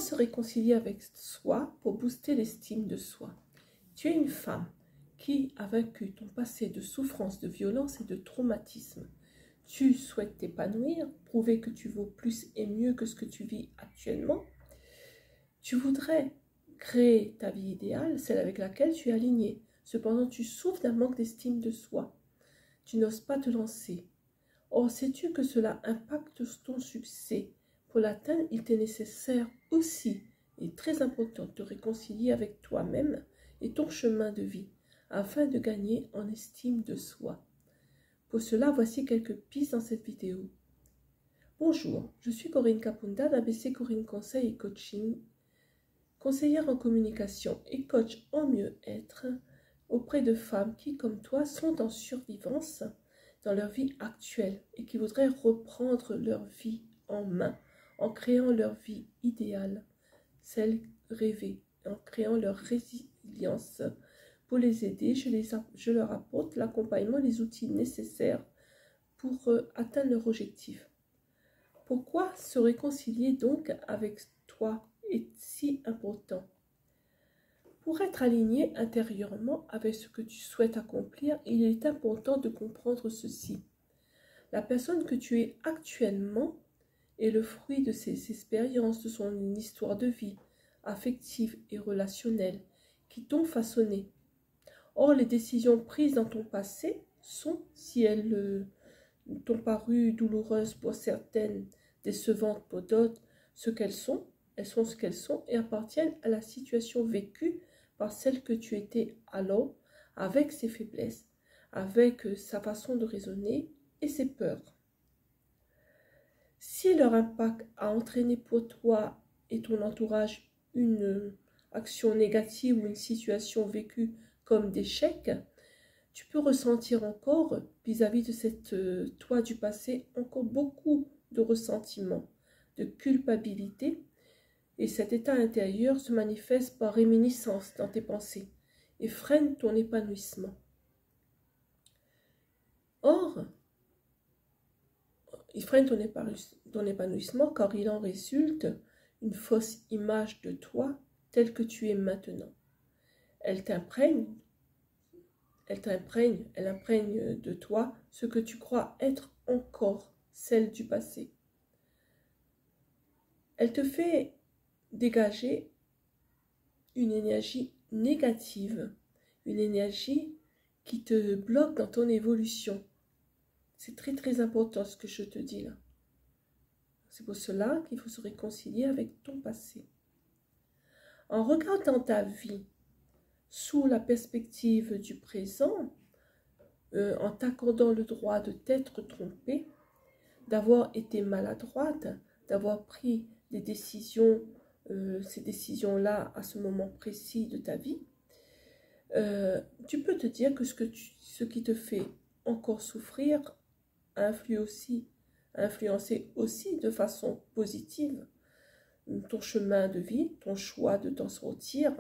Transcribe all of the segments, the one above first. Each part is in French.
se réconcilier avec soi pour booster l'estime de soi? Tu es une femme qui a vaincu ton passé de souffrance, de violence et de traumatisme. Tu souhaites t'épanouir, prouver que tu vaux plus et mieux que ce que tu vis actuellement. Tu voudrais créer ta vie idéale, celle avec laquelle tu es aligné. Cependant, tu souffres d'un manque d'estime de soi. Tu n'oses pas te lancer. Or, sais-tu que cela impacte ton succès? Pour l'atteindre, il t'est nécessaire aussi, et très important, de te réconcilier avec toi-même et ton chemin de vie, afin de gagner en estime de soi. Pour cela, voici quelques pistes dans cette vidéo. Bonjour, je suis Corinne Kapunda d'ABC Corinne Conseil et Coaching, conseillère en communication et coach en mieux-être auprès de femmes qui, comme toi, sont en survivance dans leur vie actuelle et qui voudraient reprendre leur vie en main en créant leur vie idéale, celle rêvée, en créant leur résilience. Pour les aider, je leur apporte l'accompagnement, les outils nécessaires pour atteindre leur objectif. Pourquoi se réconcilier donc avec toi est si important? Pour être aligné intérieurement avec ce que tu souhaites accomplir, il est important de comprendre ceci. La personne que tu es actuellement est le fruit de ses expériences, de son histoire de vie, affective et relationnelle, qui t'ont façonné. Or, les décisions prises dans ton passé sont, si elles t'ont paru douloureuses pour certaines, décevantes pour d'autres, elles sont ce qu'elles sont et appartiennent à la situation vécue par celle que tu étais alors, avec ses faiblesses, avec sa façon de raisonner et ses peurs. Si leur impact a entraîné pour toi et ton entourage une action négative ou une situation vécue comme d'échec, tu peux ressentir encore vis-à-vis de cette toi du passé encore beaucoup de ressentiment, de culpabilité, et cet état intérieur se manifeste par réminiscence dans tes pensées et freine ton épanouissement. Or, il freine ton épanouissement car il en résulte une fausse image de toi telle que tu es maintenant. Elle imprègne de toi ce que tu crois être encore celle du passé. Elle te fait dégager une énergie négative, une énergie qui te bloque dans ton évolution. C'est très très important ce que je te dis là. C'est pour cela qu'il faut se réconcilier avec ton passé. En regardant ta vie sous la perspective du présent, en t'accordant le droit de t'être trompé, d'avoir été maladroite, d'avoir pris des décisions, ces décisions-là à ce moment précis de ta vie, tu peux te dire que ce qui te fait encore souffrir a influencé aussi de façon positive ton chemin de vie, ton choix de t'en sortir,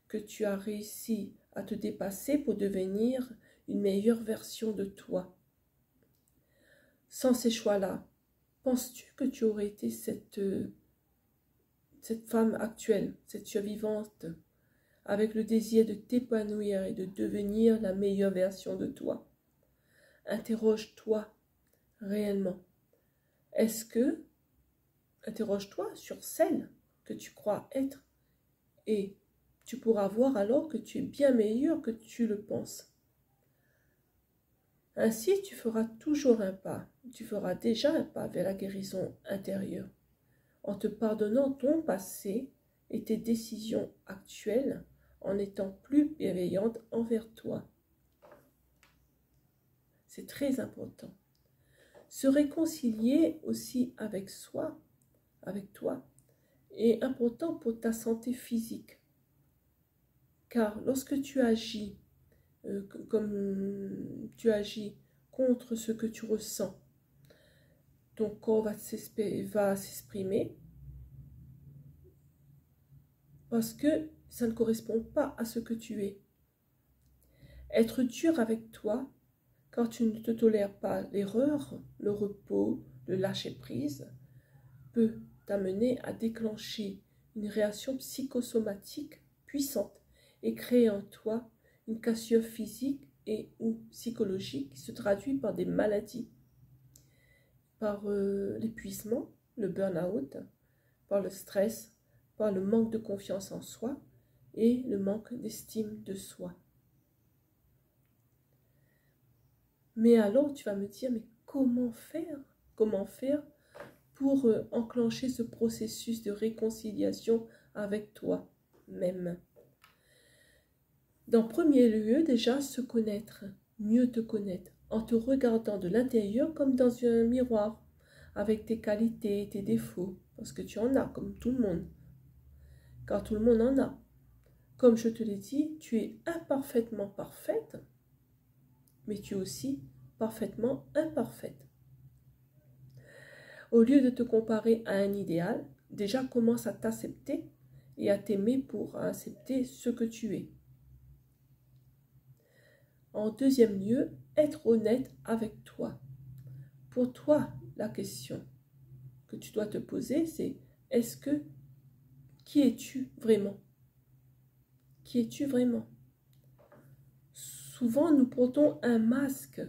que tu as réussi à te dépasser pour devenir une meilleure version de toi. Sans ces choix-là, penses-tu que tu aurais été cette femme actuelle, cette survivante, avec le désir de t'épanouir et de devenir la meilleure version de toi? Interroge-toi réellement. Interroge-toi sur celle que tu crois être et tu pourras voir alors que tu es bien meilleur que tu le penses. Ainsi, tu feras toujours un pas, tu feras déjà un pas vers la guérison intérieure, en te pardonnant ton passé et tes décisions actuelles, en étant plus bienveillante envers toi. C'est très important. Se réconcilier aussi avec soi, avec toi, est important pour ta santé physique. Car lorsque tu agis comme tu agis contre ce que tu ressens, ton corps va s'exprimer parce que ça ne correspond pas à ce que tu es. Être dur avec toi, quand tu ne te tolères pas l'erreur, le repos, le lâcher-prise, peut t'amener à déclencher une réaction psychosomatique puissante et crée en toi une cassure physique et ou psychologique qui se traduit par des maladies, par l'épuisement, le burn-out, par le stress, par le manque de confiance en soi et le manque d'estime de soi. Mais alors tu vas me dire, mais comment faire? Comment faire pour enclencher ce processus de réconciliation avec toi-même? Dans premier lieu, déjà, se connaître, mieux te connaître, en te regardant de l'intérieur comme dans un miroir, avec tes qualités et tes défauts, parce que tu en as, comme tout le monde, car tout le monde en a. Comme je te l'ai dit, tu es imparfaitement parfaite, mais tu es aussi parfaitement imparfaite. Au lieu de te comparer à un idéal, déjà commence à t'accepter et à t'aimer pour accepter ce que tu es. En deuxième lieu, être honnête avec toi. Pour toi, la question que tu dois te poser, c'est qui es-tu vraiment? Qui es-tu vraiment? Souvent, nous portons un masque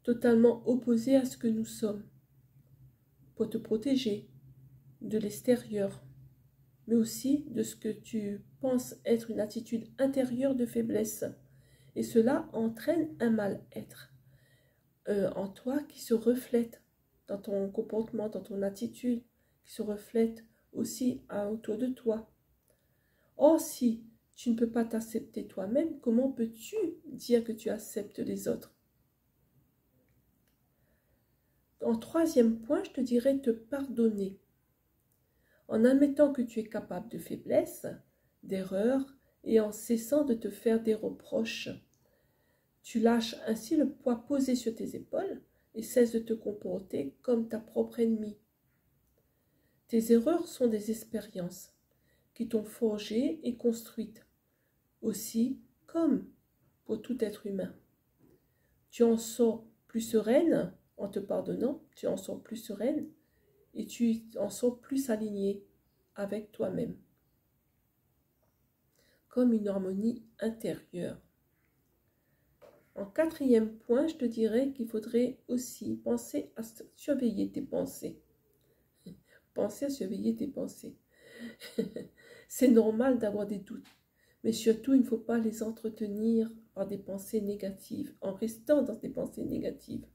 totalement opposé à ce que nous sommes pour te protéger de l'extérieur, mais aussi de ce que tu penses être une attitude intérieure de faiblesse. Et cela entraîne un mal-être en toi qui se reflète dans ton comportement, dans ton attitude, qui se reflète aussi autour de toi. Or, si tu ne peux pas t'accepter toi-même, comment peux-tu dire que tu acceptes les autres? En troisième point, je te dirais te pardonner. En admettant que tu es capable de faiblesse, d'erreur, et en cessant de te faire des reproches. Tu lâches ainsi le poids posé sur tes épaules et cesses de te comporter comme ta propre ennemie. Tes erreurs sont des expériences qui t'ont forgé et construite, aussi comme pour tout être humain. Tu en sors plus sereine en te pardonnant, tu en sors plus sereine et tu en sors plus alignée avec toi-même, comme une harmonie intérieure. En quatrième point, je te dirais qu'il faudrait aussi penser à surveiller tes pensées. Penser à surveiller tes pensées. C'est normal d'avoir des doutes, mais surtout, il ne faut pas les entretenir par des pensées négatives, en restant dans des pensées négatives.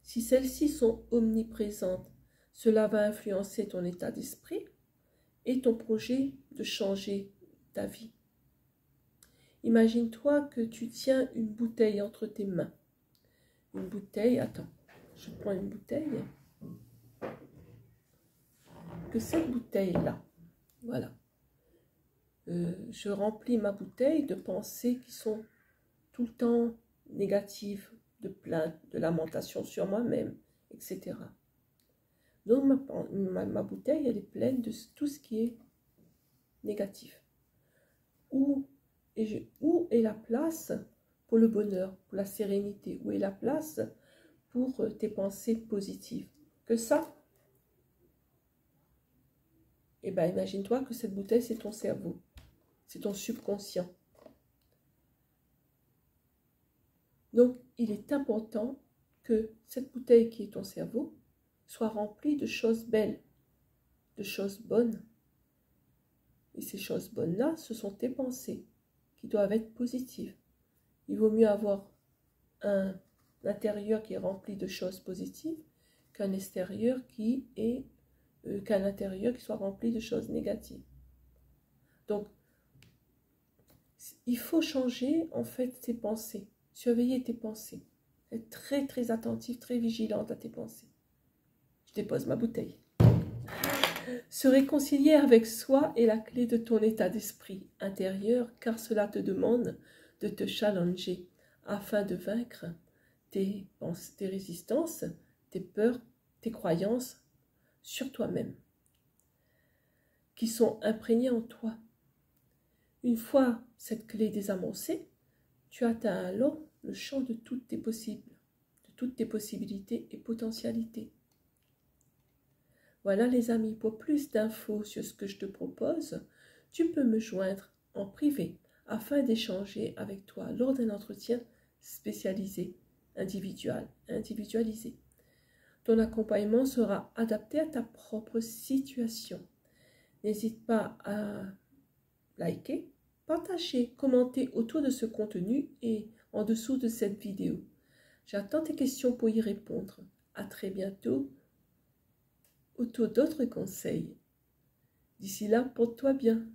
Si celles-ci sont omniprésentes, cela va influencer ton état d'esprit et ton projet de changer ta vie. Imagine-toi que tu tiens une bouteille entre tes mains. Une bouteille, attends, je prends une bouteille. Que cette bouteille-là, voilà, je remplis ma bouteille de pensées qui sont tout le temps négatives, de plaintes, de lamentations sur moi-même, etc. Donc ma bouteille, elle est pleine de tout ce qui est négatif. Où est la place pour le bonheur, pour la sérénité? Où est la place pour tes pensées positives? Que ça? Eh bien, imagine-toi que cette bouteille, c'est ton cerveau. C'est ton subconscient. Donc, il est important que cette bouteille qui est ton cerveau soit remplie de choses belles, de choses bonnes. Et ces choses bonnes-là, ce sont tes pensées qui doivent être positives. Il vaut mieux avoir un intérieur qui est rempli de choses positives qu'un extérieur qu'un intérieur qui soit rempli de choses négatives. Donc, il faut changer en fait tes pensées, surveiller tes pensées, être très très attentif, très vigilante à tes pensées. Je dépose ma bouteille. Se réconcilier avec soi est la clé de ton état d'esprit intérieur, car cela te demande de te challenger afin de vaincre tes résistances, tes peurs, tes croyances sur toi-même, qui sont imprégnées en toi. Une fois cette clé désamorcée, tu atteins alors le champ de toutes tes possibilités et potentialités. Voilà les amis, pour plus d'infos sur ce que je te propose, tu peux me joindre en privé afin d'échanger avec toi lors d'un entretien spécialisé, individualisé. Ton accompagnement sera adapté à ta propre situation. N'hésite pas à liker, partager, commenter autour de ce contenu et en dessous de cette vidéo. J'attends tes questions pour y répondre. À très bientôt autour d'autres conseils. D'ici là, porte-toi bien.